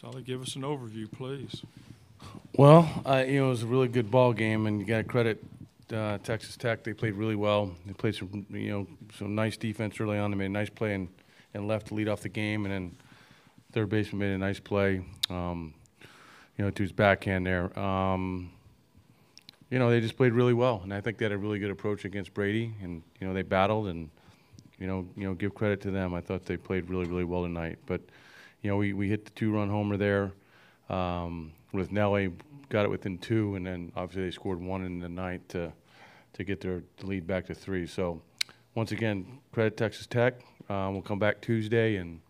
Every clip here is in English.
Sully, give us an overview, please. Well, it was a really good ball game, and you got to credit Texas Tech. They played really well. They played some nice defense early on. They made a nice play and left to lead off the game, and then third baseman made a nice play, to his backhand there. They just played really well, and I think they had a really good approach against Brady, and they battled, and give credit to them. I thought they played really, really well tonight. But we hit the 2-run homer there with Nelly, got it within 2, and then obviously they scored 1 in the ninth to get their lead back to 3. So once again, credit Texas Tech. We'll come back Tuesday and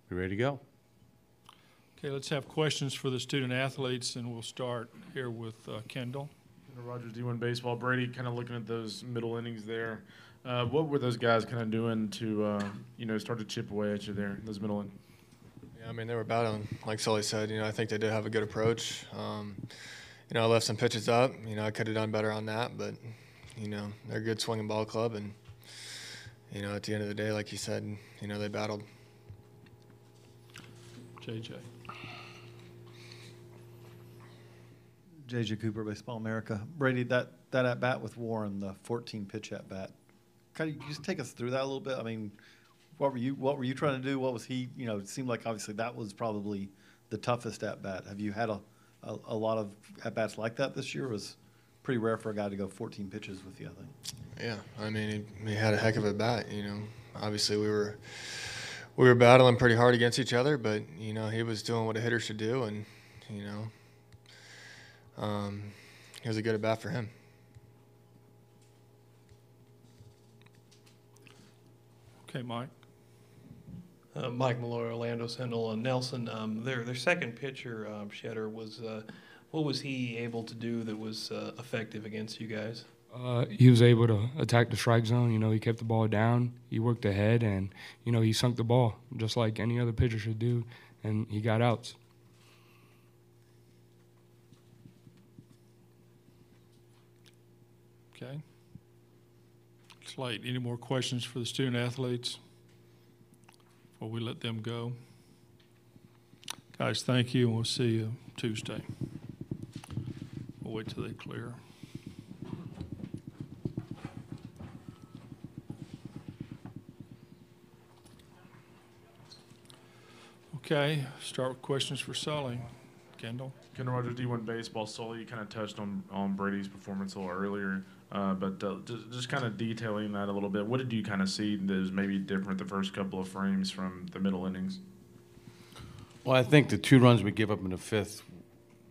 be ready to go. Okay, let's have questions for the student athletes, and we'll start here with Kendall. Rogers, D1 Baseball. Brady, kind of looking at those middle innings there. What were those guys kind of doing to, start to chip away at you there in those middle innings? Yeah, I mean, they were battling, like Sully said. I think they did have a good approach. I left some pitches up. I could have done better on that, but, they're a good swinging ball club. And, at the end of the day, like you said, they battled. JJ Cooper, Baseball America. Brady, that at-bat with Warren, the 14-pitch at-bat, kind of just take us through that a little bit. I mean, what were you trying to do? What was he, it seemed like obviously that was probably the toughest at-bat. Have you had a lot of at-bats like that this year? It was pretty rare for a guy to go 14 pitches with you, I think. Yeah, I mean, he had a heck of a bat, Obviously, we were battling pretty hard against each other, but, he was doing what a hitter should do, and, it was a good at-bat for him. Okay, Mike. Mike Malloy, Orlando Sentinel, and Nelson. Their second pitcher, Shetter, was what was he able to do that was effective against you guys? He was able to attack the strike zone. He kept the ball down. He worked ahead, and he sunk the ball just like any other pitcher should do, and he got outs. Okay. Slate, any more questions for the student athletes before we let them go? Guys, thank you, and we'll see you Tuesday. We'll wait till they clear. Okay, start with questions for Sully. Kendall. Kendall Rogers, D1 Baseball. Sully, you kind of touched on Brady's performance a little earlier, but just kind of detailing that a little bit. What did you kind of see that was maybe different the first couple of frames from the middle innings? Well, I think the 2 runs we gave up in the 5th,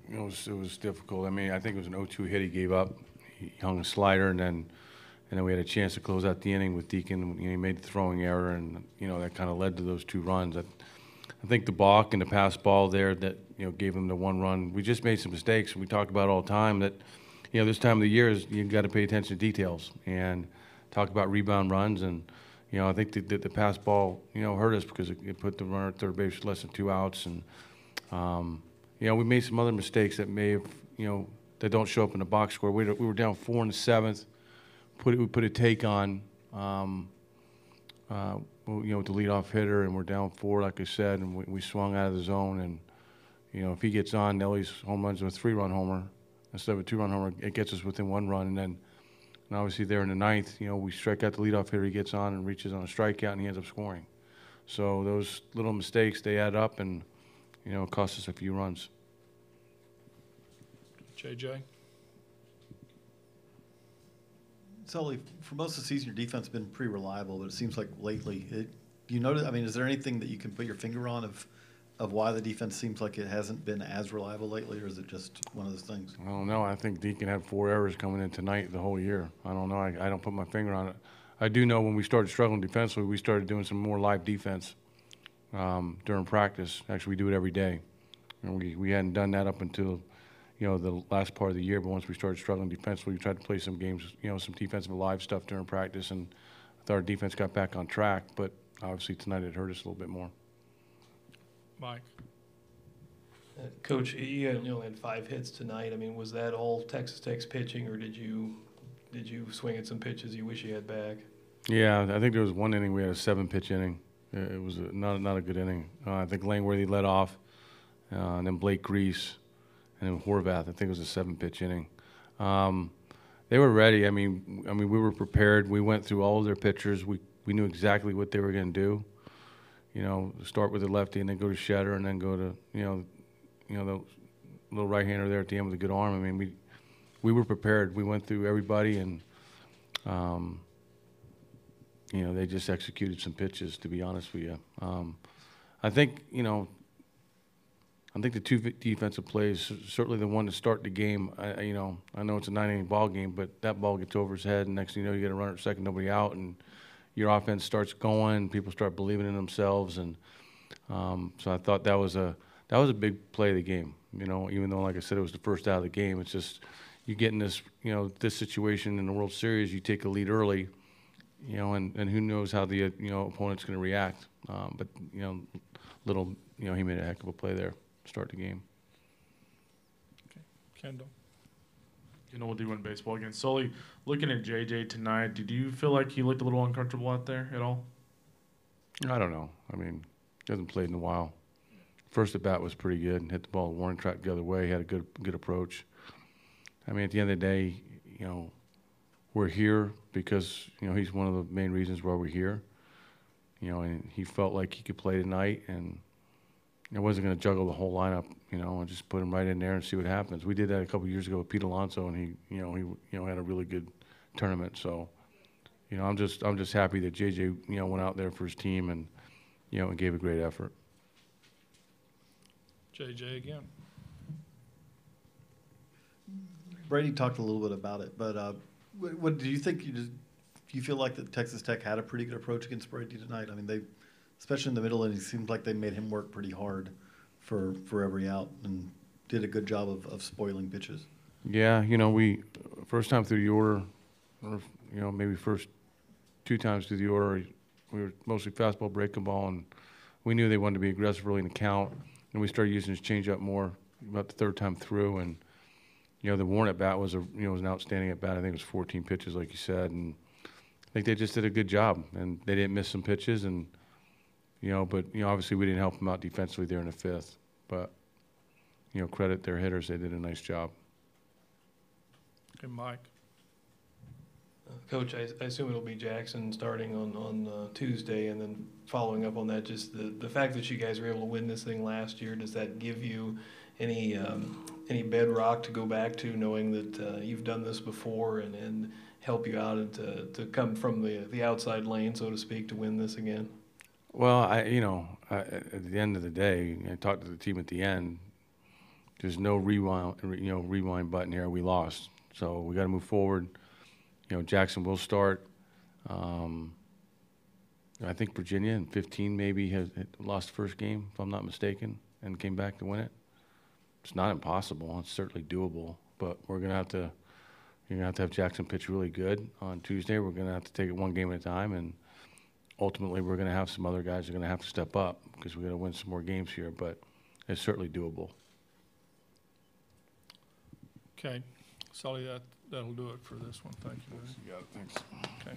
it was difficult. I mean, I think it was an 0-2 hit he gave up. He hung a slider, and then we had a chance to close out the inning with Deacon. He made the throwing error, and that kind of led to those 2 runs. I think the balk and the pass ball there that gave him the 1 run. We just made some mistakes. We talk about all the time that this time of the year is you got to pay attention to details and talk about rebound runs. And I think the pass ball hurt us because it put the runner at third base with less than 2 outs. And we made some other mistakes that may have that don't show up in the box score. We were down 4 in the 7th. We put a take on. With the leadoff hitter, and we're down 4, like I said, and we swung out of the zone. And, if he gets on, Nelly's home runs a 3-run homer instead of a 2-run homer. It gets us within 1 run. And obviously there in the 9th, we strike out the leadoff hitter. He gets on and reaches on a strikeout, and he ends up scoring. So those little mistakes, they add up, and, it cost us a few runs. JJ? Sully, for most of the season, your defense has been pretty reliable, but it seems like lately, do you notice? I mean, is there anything that you can put your finger on of why the defense seems like it hasn't been as reliable lately, or is it just one of those things? I don't know. I think Deacon had 4 errors coming in tonight the whole year. I don't know. I don't put my finger on it. I do know when we started struggling defensively, we started doing some more live defense during practice. Actually, we do it every day. And we hadn't done that up until the last part of the year, but once we started struggling defensively, we tried to play some games, some defensive live stuff during practice, and I thought our defense got back on track, but obviously tonight it hurt us a little bit more. Mike? Coach, you only had 5 hits tonight. I mean, was that all Texas Tech's pitching, or did you swing at some pitches you wish you had back? Yeah, I think there was 1 inning we had a 7-pitch inning. It was not a good inning. I think Langworthy led off, and then Blake Grease, and then Horvath. I think it was a 7-pitch inning. They were ready. I mean, we were prepared. We went through all of their pitchers. We knew exactly what they were going to do. You know, start with the lefty and then go to Shetter and then go to the little right-hander there at the end with a good arm. I mean, we were prepared. We went through everybody, and they just executed some pitches. To be honest with you, I think the two defensive plays, certainly the one to start the game. I know it's a 9-inning ball game, but that ball gets over his head, and next thing you know, you get a runner at second, nobody out, and your offense starts going. People start believing in themselves, and so I thought that was a big play of the game. You know, even though, like I said, it was the first out of the game, it's just you get in this this situation in the World Series. You take a lead early, and who knows how the opponent's going to react. But he made a heck of a play there to start the game. Okay. Kendall. We'll do one baseball again. Sully, looking at JJ tonight, did you feel like he looked a little uncomfortable out there at all? I don't know. I mean, he hasn't played in a while. First at bat was pretty good. Hit the ball, warning track the other way. Had a good approach. I mean, at the end of the day, we're here because he's one of the main reasons why we're here. And he felt like he could play tonight, and I wasn't going to juggle the whole lineup, and just put him right in there and see what happens. We did that a couple years ago with Pete Alonso, and he had a really good tournament. So, I'm just happy that JJ, went out there for his team and, and gave a great effort. JJ again. Brady talked a little bit about it, but what do you think? Do you feel like that Texas Tech had a pretty good approach against Brady tonight? I mean, they, especially in the middle innings, seemed like they made him work pretty hard for every out and did a good job of spoiling pitches. Yeah, we first time through the order, or maybe first 2 times through the order, we were mostly fastball, breaking ball, and we knew they wanted to be aggressive early in the count, and we started using his changeup more about the 3rd time through, and the Warren at bat was an outstanding at bat. I think it was 14 pitches, like you said, and I think they just did a good job, and they didn't miss some pitches, and but obviously we didn't help them out defensively there in the 5th, but credit their hitters, they did a nice job. Okay, Mike. Coach, I assume it'll be Jackson starting on Tuesday, and then following up on that, just the fact that you guys were able to win this thing last year, does that give you any bedrock to go back to, knowing that you've done this before and help you out and to come from the outside lane, so to speak, to win this again? Well, at the end of the day, I talked to the team at the end. There's no rewind button here. We lost, so we got to move forward. Jackson will start. I think Virginia in 15 maybe has lost the first game, if I'm not mistaken, and came back to win it. It's not impossible. It's certainly doable, but we're gonna have to. You're gonna have to have Jackson pitch really good on Tuesday. We're gonna have to take it one game at a time, and ultimately we're gonna have some other guys that are gonna have to step up because we're gonna win some more games here. But it's certainly doable. Okay. Sully, that'll do it for this one. Thank you. Yeah, thanks. Okay.